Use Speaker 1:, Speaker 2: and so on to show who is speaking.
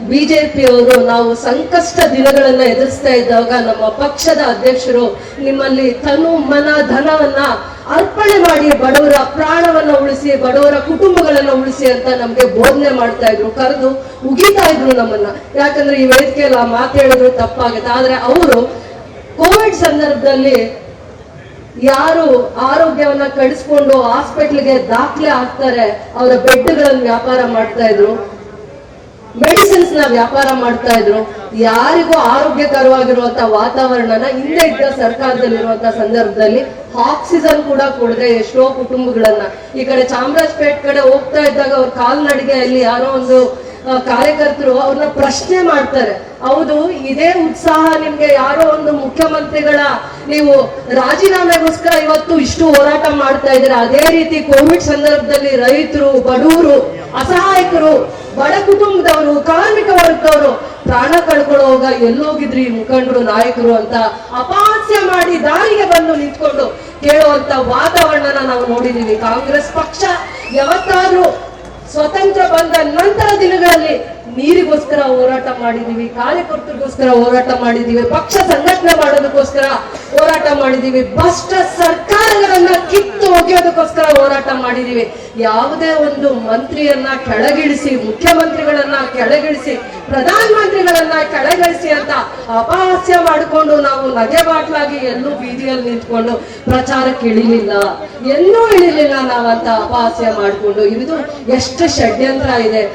Speaker 1: ಬಿಜೆಪಿಯವರು ನಾವು ಸಂಕಷ್ಟ ದಿನಗಳನ್ನ ಎದುರಿಸ್ತಾ ಇದ್ದಾಗ ನಮ್ಮ ಪಕ್ಷದ ಅಧ್ಯಕ್ಷರು ನಿಮ್ಮಲ್ಲಿ ತನು ಮನ ಧನವನ್ನ ಅರ್ಪಣೆ ಮಾಡಿ ಬಡವರ ಪ್ರಾಣವನ್ನ ಉಳಿಸಿ ಬಡವರ ಕುಟುಂಬಗಳನ್ನ ಉಳಿಸಿ ಅಂತ ನಮ್ಗೆ ಬೋಧನೆ ಮಾಡ್ತಾ ಇದ್ರು, ಕರೆದು ಉಗಿತಾ ಇದ್ರು ನಮ್ಮನ್ನ. ಯಾಕಂದ್ರೆ ಈ ವೇದಿಕೆಯಲ್ಲಿ ಆ ಮಾತು ಹೇಳಿದ್ರು ತಪ್ಪಾಗುತ್ತೆ. ಆದ್ರೆ ಅವರು ಕೋವಿಡ್ ಸಂದರ್ಭದಲ್ಲಿ ಯಾರು ಆರೋಗ್ಯವನ್ನ ಕಡಿಸ್ಕೊಂಡು ಹಾಸ್ಪಿಟ್ಲ್ಗೆ ದಾಖಲೆ ಆಗ್ತಾರೆ, ಅವರ ಬೆಡ್ಗಳನ್ನು ವ್ಯಾಪಾರ ಮಾಡ್ತಾ ಇದ್ರು, ಮೆಡಿಸಿನ್ಸ್ ನ ವ್ಯಾಪಾರ ಮಾಡ್ತಾ ಇದ್ರು. ಯಾರಿಗೂ ಆರೋಗ್ಯಕರವಾಗಿರುವಂತ ವಾತಾವರಣನ ಹಿಂದೆ ಇದ್ದ ಸರ್ಕಾರದಲ್ಲಿರುವಂತ ಸಂದರ್ಭದಲ್ಲಿ ಆಕ್ಸಿಜನ್ ಕೂಡ ಕೊಡದೆ ಎಷ್ಟೋ ಕುಟುಂಬಗಳನ್ನ ಈ ಕಡೆ ಚಾಮರಾಜಪೇಟೆ ಕಡೆ ಹೋಗ್ತಾ ಇದ್ದಾಗ ಅವ್ರ ಕಾಲ್ನಡಿಗೆಯಲ್ಲಿ ಯಾರೋ ಒಂದು ಕಾರ್ಯಕರ್ತರು ಅವ್ರನ್ನ ಪ್ರಶ್ನೆ ಮಾಡ್ತಾರೆ, ಹೌದು ಇದೇ ಉತ್ಸಾಹ ನಿಮ್ಗೆ ಯಾರೋ ಒಂದು ಮುಖ್ಯಮಂತ್ರಿಗಳ ನೀವು ರಾಜೀನಾಮೆಗೋಸ್ಕರ ಇವತ್ತು ಇಷ್ಟು ಹೋರಾಟ ಮಾಡ್ತಾ ಇದ್ದೀರಾ, ಅದೇ ರೀತಿ ಕೋವಿಡ್ ಸಂದರ್ಭದಲ್ಲಿ ರೈತರು, ಬಡವರು, ಅಸಹಾಯಕರು, ಬಡ ಕುಟುಂಬದವರು, ಕಾರ್ಮಿಕ ವರ್ಗದವರು ಪ್ರಾಣ ಕಳ್ಕೊಳ್ಳೋವಾಗ ಎಲ್ಲೋಗಿದ್ರಿ ಮುಖಂಡರು, ನಾಯಕರು ಅಂತ ಅಪಹಾಸ್ಯ ಮಾಡಿ ದಾರಿಗೆ ಬಂದು ನಿಂತ್ಕೊಂಡು ಕೇಳುವಂತ ವಾತಾವರಣನ ನಾವು ನೋಡಿದೀವಿ. ಕಾಂಗ್ರೆಸ್ ಪಕ್ಷ ಯಾವತ್ತಾದ್ರೂ ಸ್ವತಂತ್ರ ಬಂದ ನಂತರ ದಿನಗಳಲ್ಲಿ ನೀರಿಗೋಸ್ಕರ ಹೋರಾಟ ಮಾಡಿದೀವಿ, ಕಾರ್ಯಕರ್ತರಿಗೋಸ್ಕರ ಹೋರಾಟ ಮಾಡಿದೀವಿ, ಪಕ್ಷ ಸಂಘಟನೆ ಮಾಡೋದಕ್ಕೋಸ್ಕರ ಹೋರಾಟ ಮಾಡಿದೀವಿ, ಭ್ರಷ್ಟ ಸರ್ಕಾರಗಳನ್ನ ಕಿತ್ತು ಒಗೆಯೋದಕ್ಕೋಸ್ಕರ ಹೋರಾಟ ಮಾಡಿದೀವಿ. ಯಾವುದೇ ಒಂದು ಮಂತ್ರಿಯನ್ನ ಕೆಳಗಿಳಿಸಿ, ಮುಖ್ಯಮಂತ್ರಿಗಳನ್ನ ಕೆಳಗಿಳಿಸಿ, ಪ್ರಧಾನ ಮಂತ್ರಿಗಳನ್ನ ಕೆಳಗಿಳಿಸಿ ಅಂತ ಅಪಹಾಸ್ಯ ಮಾಡಿಕೊಂಡು ನಾವು ನಗೆ ಬಾಟ್ಲಾಗಿ ಎಲ್ಲೂ ಬೀದಿಯಲ್ಲಿ ನಿಂತ್ಕೊಂಡು ಪ್ರಚಾರಕ್ಕೆ ಇಳಿಲಿಲ್ಲ, ಎಲ್ಲೂ ಇಳಿಲಿಲ್ಲ ನಾವಂತ ಅಪಹಾಸ್ಯ ಮಾಡಿಕೊಂಡು. ಇದು ಎಷ್ಟು ಷಡ್ಯಂತ್ರ ಇದೆ.